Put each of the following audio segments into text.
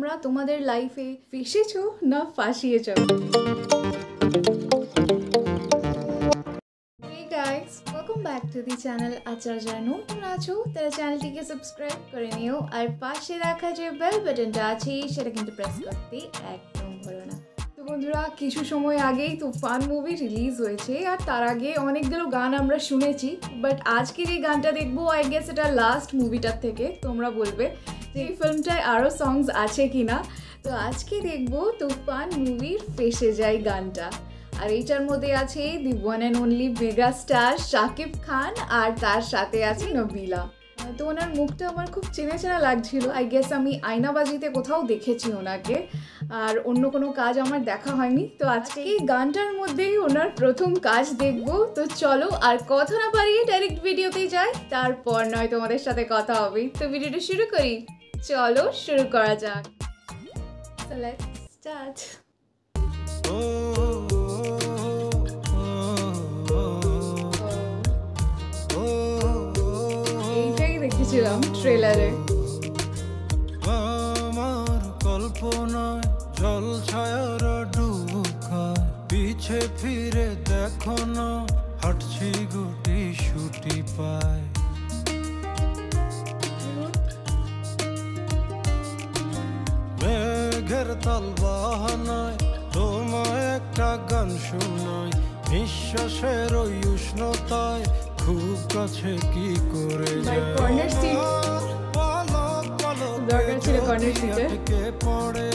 তোমরা তোমাদের লাইফে ফেসেছো না ফাঁসিয়েছো? Hey guys, welcome back to the channel. আচ্ছা যারা নতুন আছো তারা চ্যানেলটিকে সাবস্ক্রাইব করে নিও আর পাশে রাখা যে বেল বাটনটা আছে সেটা কিন্তু প্রেস করতে একদম ভুলো না। তো বন্ধুরা, কিছু সময় আগেই তুফান মুভি রিলিজ হয়েছে আর তার আগে অনেকগুলো গান আমরা শুনেছি, বাট আজকের এই গানটা দেখবো আই গেস এটা লাস্ট মুভিটার থেকে। তোমরা বলবে যে এই ফিল্মটায় আরও সংস আছে কি না। তো আজকে দেখবো তুফান মুভির ফেসে যায় গানটা, আর এইটার মধ্যে আছে the one and only mega star Shakib Khan আর তার সাথে আছে নবিলা। তো ওনার মুখটা আমার খুব চেনা চেনা লাগছিল। আই গেস আমি আয়নাবাজিতে কোথাও দেখেছি ওনাকে, আর অন্য কোনো কাজ আমার দেখা হয়নি। তো আজকে এই গানটার মধ্যেই ওনার প্রথম কাজ দেখবো। তো চলো আর কথা না বাড়িয়ে ডাইরেক্ট ভিডিওতেই যাই, তারপর নয় তোমাদের সাথে কথা হবে। তো ভিডিওটা শুরু করি, চলো শুরু করা যাক। So let's start. এইটাই দেখেছিলাম ট্রেলারে। আমার কল্পনায় জল ছায়ার ডুবুখায়, পিছে ফিরে দেখো না হাঁটছি গুটি শুটি পায়। মেঘের তাল বাহানায় তোমায় একটা গান শোনায়, নিঃশ্বাসের ওই উষ্ণতায় খুব কাছে কি করে পড়ে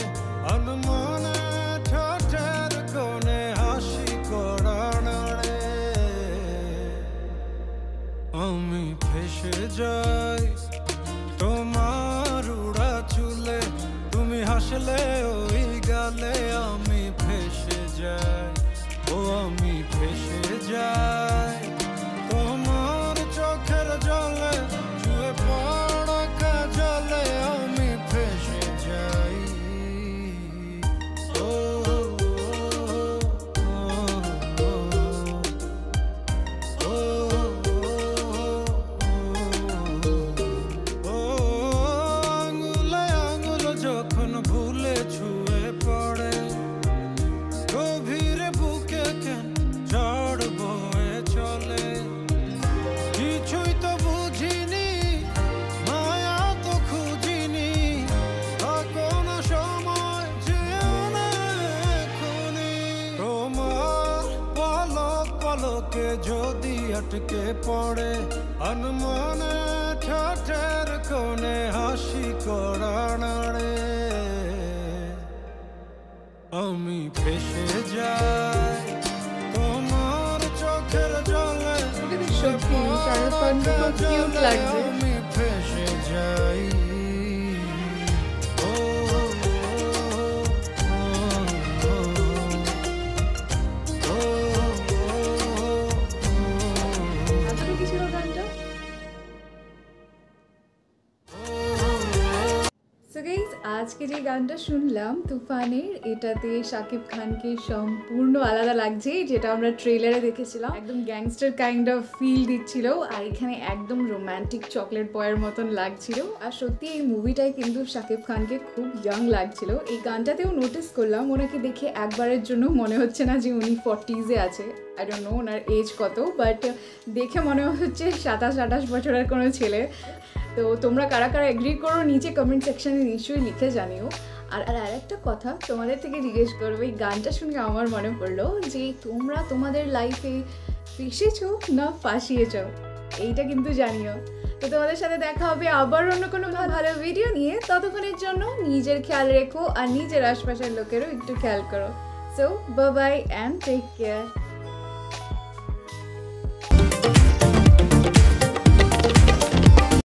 অনুমানে ঠোঁটের কোণে হাসি করা নাড়ে। আমি ফেসে যাই তোমার উড়া চুলে, তুমি হাসলে ওই গালে। আমি ফেসে যাই, ও আমি ফেসে যাই তোমার চোখের জলে, ছুঁয়ে পড়া কাজলে। আমি ফেসে যাই। ও আঙুলে আঙুল যখন ভুলে ছুঁয়ে পড়ে, গভীরে বুকে কেন ঝড় বয়ে চলে। কিছুই তো বুঝিনি, মায়া তো খুঁজিনি, কোনো সময় যেও না এখনই। তোমার পলক পলকে যদি আটকে পড়ে অনুমানে ঠোঁটের কোণে হাসি করা নাড়ে। আমি ফেসে যাই তোমার চোখের জলে, সত্যি শাহরুখ খান খুব কিউট লাগছে। আমি ফেসে যাই। আজকে যে গানটা শুনলাম তুফানের, এটাতে শাকিব খানকে সম্পূর্ণ আলাদা লাগছে, যেটা আমরা ট্রেলারে দেখেছিলাম। একদম গ্যাংস্টার কাইন্ড অফ ফিল দিচ্ছিল, আর এখানে একদম রোম্যান্টিক চকলেট বয়ের মতন লাগছিল। আর সত্যি এই মুভিটাই কিন্তু শাকিব খানকে খুব ইয়াং লাগছিল। এই গানটাতেও নোটিস করলাম ওনাকে দেখে একবারের জন্য মনে হচ্ছে না যে উনি 40s আছে। আই ডোন্ট নো ওনার এজ কত, বাট দেখে মনে হচ্ছে 27-28 বছরের কোনো ছেলে। তো তোমরা কারা কারা এগ্রি করো নিচে কমেন্ট সেকশানে নিশ্চয়ই লিখে জানিও। আর আরেকটা কথা তোমাদের থেকে জিজ্ঞেস করবো, এই গানটা শুনে আমার মনে পড়লো যে তোমরা তোমাদের লাইফে ফেসেছো না ফাঁসিয়েছো, এইটা কিন্তু জানিও। তো তোমাদের সাথে দেখা হবে আবার অন্য কোনো ভালো ভিডিও নিয়ে। ততক্ষণের জন্য নিজের খেয়াল রেখো আর নিজের আশপাশের লোকেরও একটু খেয়াল করো। So bye bye and take care.